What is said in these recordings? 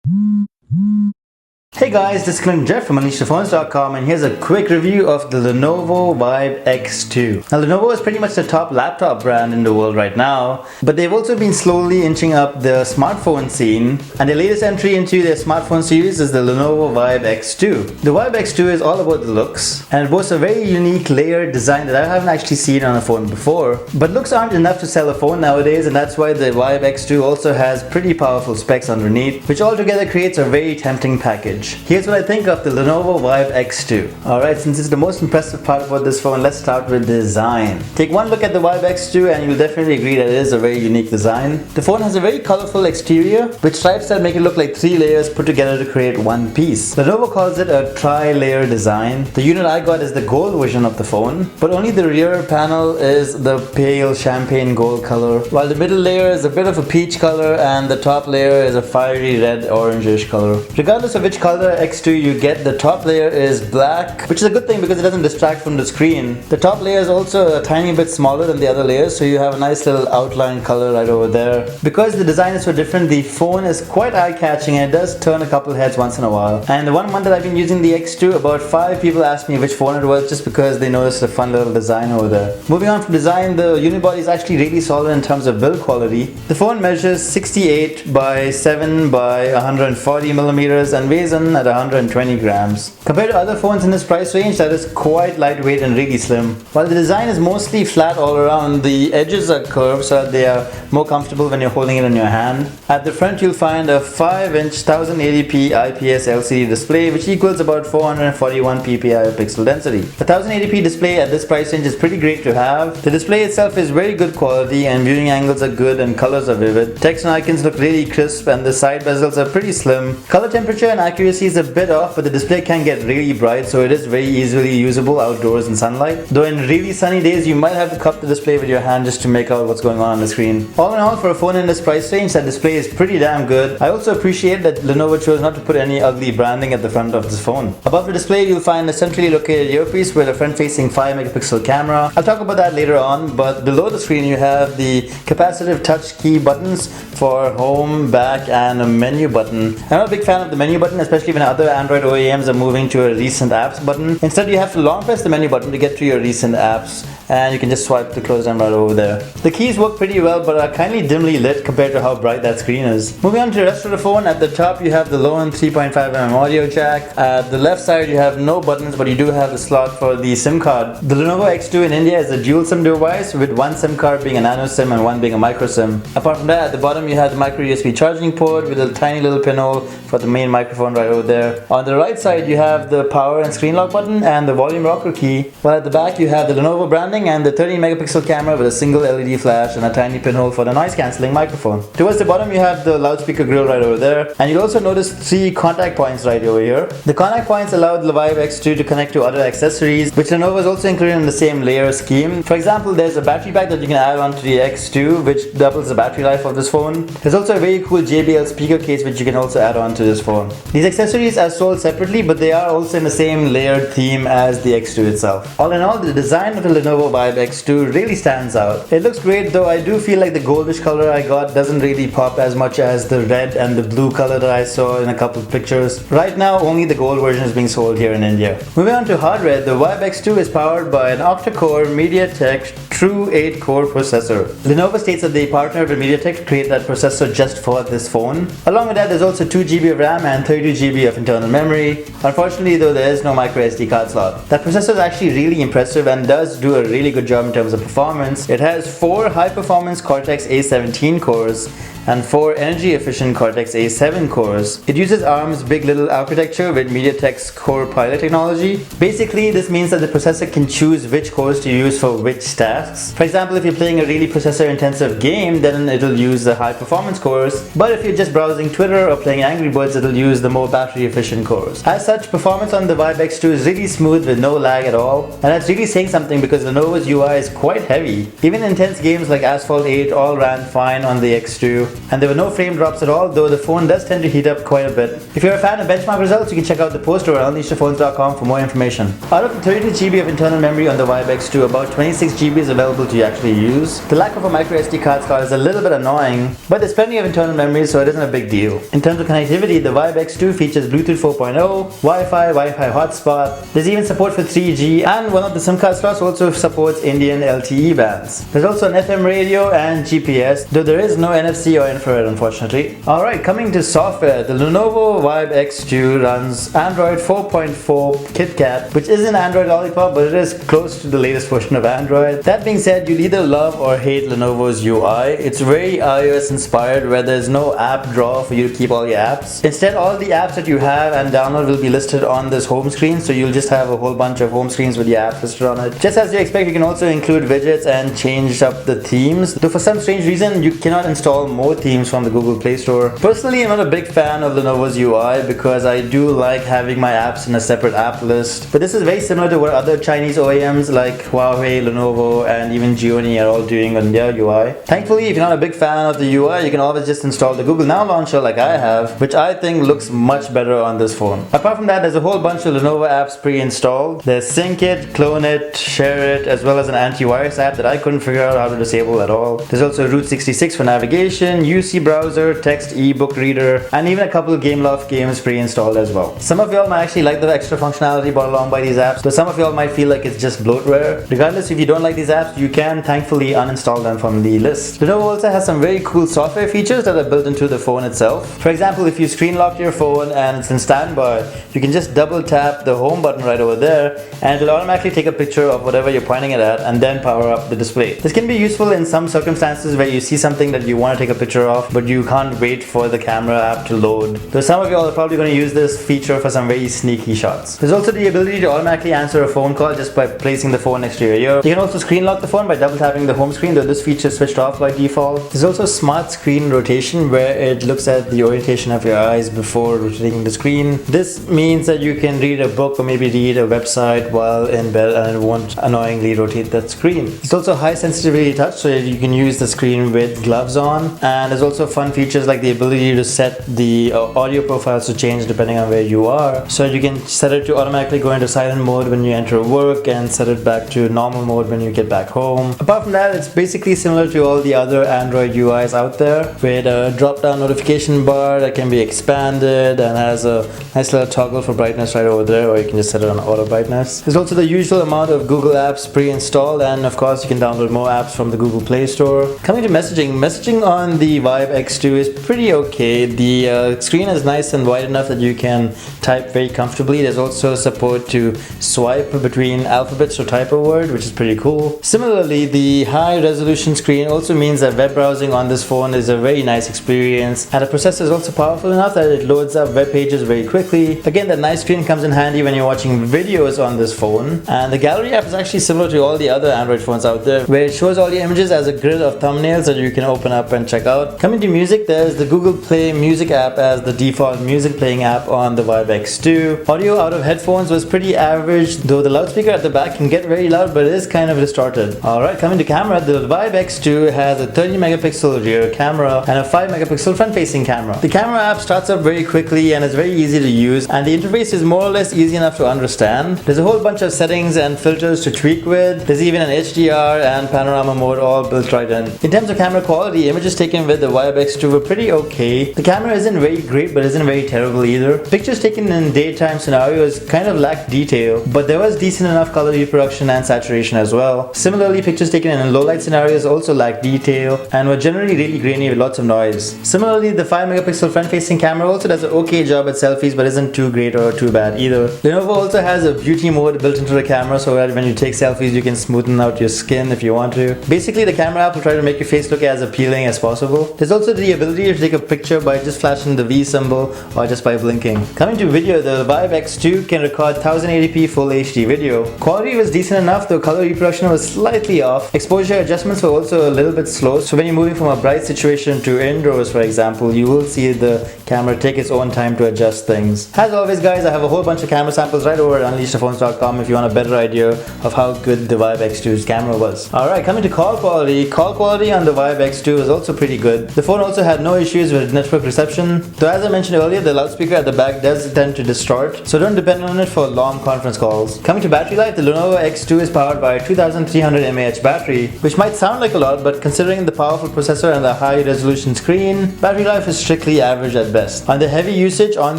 Hey guys, this is Jeff from UnleashThePhones.com, and here's a quick review of the Lenovo Vibe X2. Now Lenovo is pretty much the top laptop brand in the world right now, but they've also been slowly inching up the smartphone scene, and their latest entry into their smartphone series is the Lenovo Vibe X2. The Vibe X2 is all about the looks, and it boasts a very unique layered design that I haven't actually seen on a phone before. But looks aren't enough to sell a phone nowadays, and that's why the Vibe X2 also has pretty powerful specs underneath, which altogether creates a very tempting package. Here's what I think of the Lenovo Vibe X2. Alright, since it's the most impressive part about this phone, let's start with design. Take one look at the Vibe X2 and you'll definitely agree that it is a very unique design. The phone has a very colorful exterior with stripes that make it look like 3 layers put together to create one piece. Lenovo calls it a tri-layer design. The unit I got is the gold version of the phone, but only the rear panel is the pale champagne gold color, while the middle layer is a bit of a peach color and the top layer is a fiery red orangish color. Regardless of which color X2 you get, the top layer is black, which is a good thing because it doesn't distract from the screen. The top layer is also a tiny bit smaller than the other layers, so you have a nice little outline color right over there. Because the design is so different, the phone is quite eye-catching and it does turn a couple heads once in a while. And the 1 month that I've been using the X2, about 5 people asked me which phone it was just because they noticed a fun little design over there. Moving on from design, the unibody is actually really solid in terms of build quality. The phone measures 68 by 7 by 140 millimeters and weighs in at 120 grams. Compared to other phones in this price range, that is quite lightweight and really slim. While the design is mostly flat all around, the edges are curved so that they are more comfortable when you're holding it in your hand. At the front you'll find a 5-inch 1080p IPS LCD display, which equals about 441 ppi of pixel density. The 1080p display at this price range is pretty great to have. The display itself is very good quality and viewing angles are good and colors are vivid. Text and icons look really crisp and the side bezels are pretty slim. Color temperature and accuracy is a bit off, but the display can get really bright, so it is very easily usable outdoors in sunlight. Though in really sunny days you might have to cup the display with your hand just to make out what's going on the screen. All in all, for a phone in this price range, that display is pretty damn good. I also appreciate that Lenovo chose not to put any ugly branding at the front of this phone. Above the display you'll find a centrally located earpiece with a front-facing 5 megapixel camera. I'll talk about that later on, but below the screen you have the capacitive touch key buttons for home, back and a menu button. I'm not a big fan of the menu button, especially when other Android OEMs are moving to a recent apps button. Instead you have to long press the menu button to get to your recent apps, and you can just swipe to close them right over there. The keys work pretty well but are kindly dimly lit compared to how bright that screen is. Moving on to the rest of the phone, at the top you have the low end 3.5mm audio jack. At the left side you have no buttons, but you do have the slot for the SIM card. The Lenovo X2 in India is a dual SIM device, with one SIM card being a nano SIM and one being a micro SIM. Apart from that, at the bottom you have the micro USB charging port with a tiny little pinhole for the main microphone right over there. On the right side you have the power and screen lock button and the volume rocker key, while at the back you have the Lenovo branding and the 13 megapixel camera with a single LED flash and a tiny pinhole for the noise cancelling microphone. Towards the bottom you have the loudspeaker grill right over there, and you'll also notice 3 contact points right over here. The contact points allow the Vibe X2 to connect to other accessories, which Lenovo is also included in the same layer scheme. For example, there's a battery pack that you can add onto the X2, which doubles the battery life of this phone. There's also a very cool JBL speaker case which you can also add on to this phone. These accessories are sold separately, but they are also in the same layered theme as the X2 itself. All in all, the design of the Lenovo Vibe X2 really stands out. It looks great, though I do feel like the goldish color I got doesn't really pop as much as the red and the blue color that I saw in a couple of pictures. Right now only the gold version is being sold here in India. Moving on to hardware, the Vibe X2 is powered by an octa-core MediaTek True 8-core processor. Lenovo states that they partnered with MediaTek to create that processor just for this phone. Along with that, there's also 2GB of RAM and 32GB of internal memory. Unfortunately though, there is no micro SD card slot. That processor is actually really impressive and does do a really good job in terms of performance. It has 4 high-performance Cortex-A17 cores and 4 energy-efficient Cortex-A7 cores. It uses ARM's Big Little architecture with MediaTek's Core Pilot technology. Basically, this means that the processor can choose which cores to use for which tasks. For example, if you're playing a really processor-intensive game, then it'll use the high-performance cores. But if you're just browsing Twitter or playing Angry Birds, it'll use the more battery-efficient cores. As such, performance on the Vibe X2 is really smooth with no lag at all. And that's really saying something because Lenovo's UI is quite heavy. Even intense games like Asphalt 8 all ran fine on the X2. and there were no frame drops at all, though the phone does tend to heat up quite a bit. If you're a fan of benchmark results, you can check out the poster at UnleashThePhones.com for more information. Out of the 32 GB of internal memory on the Vibe X2, about 26 GB is available to actually use. The lack of a micro SD card slot is a little bit annoying, but there's plenty of internal memory, so it isn't a big deal. In terms of connectivity, the Vibe X2 features Bluetooth 4.0, Wi-Fi hotspot, there's even support for 3G, and one of the SIM card slots also supports Indian LTE bands. There's also an FM radio and GPS, though there is no NFC or infrared unfortunately. Alright, coming to software, the Lenovo Vibe X2 runs Android 4.4 KitKat, which isn't Android Lollipop, but it is close to the latest version of Android. That being said, you'll either love or hate Lenovo's UI. It's very iOS inspired, where there's no app drawer for you to keep all your apps. Instead, all the apps that you have and download will be listed on this home screen, so you'll just have a whole bunch of home screens with your apps listed on it. Just as you expect, you can also include widgets and change up the themes, though for some strange reason you cannot install more themes from the Google Play Store. Personally, I'm not a big fan of Lenovo's UI because I do like having my apps in a separate app list, but this is very similar to what other Chinese OEMs like Huawei, Lenovo, and even Gionee are all doing on their UI. Thankfully, if you're not a big fan of the UI, you can always just install the Google Now launcher like I have, which I think looks much better on this phone. Apart from that, there's a whole bunch of Lenovo apps pre-installed. There's Sync It, Clone It, Share It, as well as an antivirus app that I couldn't figure out how to disable at all. There's also Route 66 for navigation, UC browser, text ebook reader, and even a couple of Gameloft games pre-installed as well. Some of y'all might actually like the extra functionality brought along by these apps, but some of y'all might feel like it's just bloatware. Regardless, if you don't like these apps, you can thankfully uninstall them from the list. Lenovo also has some very cool software features that are built into the phone itself. For example, if you screen lock your phone and it's in standby, you can just double tap the home button right over there and it'll automatically take a picture of whatever you're pointing it at and then power up the display. This can be useful in some circumstances where you see something that you want to take a picture of, but you can't wait for the camera app to load. Though some of you are probably going to use this feature for some very sneaky shots. There's also the ability to automatically answer a phone call just by placing the phone next to your ear. You can also screen lock the phone by double tapping the home screen, though this feature is switched off by default. There's also smart screen rotation, where it looks at the orientation of your eyes before rotating the screen. This means that you can read a book or maybe read a website while in bed and it won't annoyingly rotate that screen. It's also high sensitivity touch, so you can use the screen with gloves on, and there's also fun features like the ability to set the audio profiles to change depending on where you are. So you can set it to automatically go into silent mode when you enter work and set it back to normal mode when you get back home. Apart from that, it's basically similar to all the other Android UIs out there, with a drop down notification bar that can be expanded and has a nice little toggle for brightness right over there, or you can just set it on auto brightness. There's also the usual amount of Google apps pre-installed, and of course you can download more apps from the Google Play Store. Coming to messaging on the Vibe X2 is pretty okay. The screen is nice and wide enough that you can type very comfortably. There's also support to swipe between alphabets or type a word, which is pretty cool. Similarly, the high resolution screen also means that web browsing on this phone is a very nice experience, and the processor is also powerful enough that it loads up web pages very quickly. Again, that nice screen comes in handy when you're watching videos on this phone, and the gallery app is actually similar to all the other Android phones out there, where it shows all the images as a grid of thumbnails that you can open up and check out. Coming to music, there's the Google Play Music app as the default music playing app on the Vibe X2. Audio out of headphones was pretty average, though the loudspeaker at the back can get very loud, but it is kind of distorted. Alright, coming to camera, the Vibe X2 has a 30 megapixel rear camera and a 5 megapixel front facing camera. The camera app starts up very quickly and is very easy to use, and the interface is more or less easy enough to understand. There's a whole bunch of settings and filters to tweak with. There's even an HDR and panorama mode all built right in. In terms of camera quality, images taken with the Vibe X2 were pretty okay. The camera isn't very great, but isn't very terrible either. Pictures taken in daytime scenarios kind of lacked detail, but there was decent enough color reproduction and saturation as well. Similarly, pictures taken in low light scenarios also lacked detail and were generally really grainy with lots of noise. Similarly, the 5 megapixel front facing camera also does an okay job at selfies, but isn't too great or too bad either. Lenovo also has a beauty mode built into the camera, so that when you take selfies you can smoothen out your skin if you want to. Basically, the camera app will try to make your face look as appealing as possible. There's also the ability to take a picture by just flashing the V symbol or just by blinking. Coming to video, the Vibe X2 can record 1080p full HD video. Quality was decent enough, though color reproduction was slightly off. Exposure adjustments were also a little bit slow, so when you're moving from a bright situation to indoors, for example, you will see the camera take its own time to adjust things. As always guys, I have a whole bunch of camera samples right over at UnleashThePhones.com if you want a better idea of how good the Vibe X2's camera was. Alright, coming to call quality. Call quality on the Vibe X2 is also pretty good. The phone also had no issues with network reception, though as I mentioned earlier, the loudspeaker at the back does tend to distort, so don't depend on it for long conference calls. Coming to battery life, the Lenovo X2 is powered by a 2300 mAh battery, which might sound like a lot, but considering the powerful processor and the high resolution screen, battery life is strictly average at best. On the heavy usage on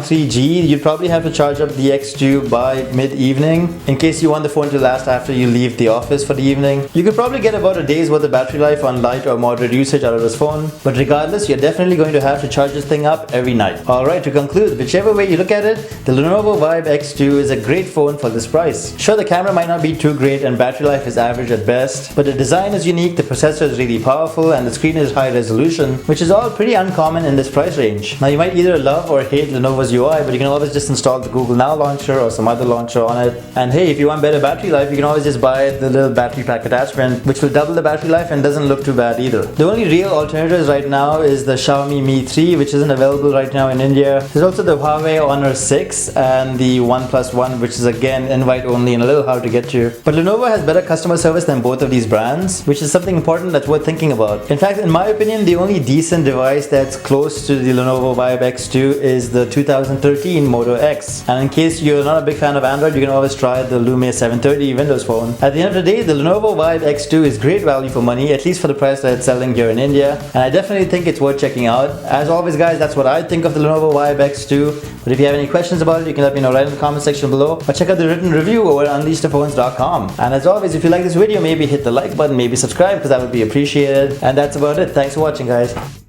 3G, you'd probably have to charge up the X2 by mid-evening in case you want the phone to last after you leave the office for the evening. You could probably get about a day's worth of battery life on light or moderate usage out of this phone, but regardless, you're definitely going to have to charge this thing up every night. Alright, to conclude, whichever way you look at it, the Lenovo Vibe X2 is a great phone for this price. Sure, the camera might not be too great and battery life is average at best, but the design is unique, the processor is really powerful, and the screen is high resolution, which is all pretty uncommon in this price range. Now, you might either love or hate Lenovo's UI, but you can always just install the Google Now launcher or some other launcher on it. And hey, if you want better battery life, you can always just buy the little battery pack attachment, which will double the battery life and doesn't look too bad either. The only real alternatives right now is the Xiaomi Mi 3, which isn't available right now in India. There's also the Huawei Honor 6 and the OnePlus One, which is again invite only and a little hard to get to. But Lenovo has better customer service than both of these brands, which is something important that's worth thinking about. In fact, in my opinion, the only decent device that's close to the Lenovo Vibe X2 is the 2013 Moto X. And in case you're not a big fan of Android, you can always try the Lumia 730 Windows Phone. At the end of the day, the Lenovo Vibe X2 is great value for money, at least for the price that it's selling here in India, and I definitely think it's worth checking out. As always guys, that's what I think of the Lenovo Vibe X2, but if you have any questions about it, you can let me know right in the comment section below, or check out the written review over at UnleashThePhones.com. And as always, if you like this video, maybe hit the like button, maybe subscribe, because that would be appreciated. And that's about it. Thanks for watching guys.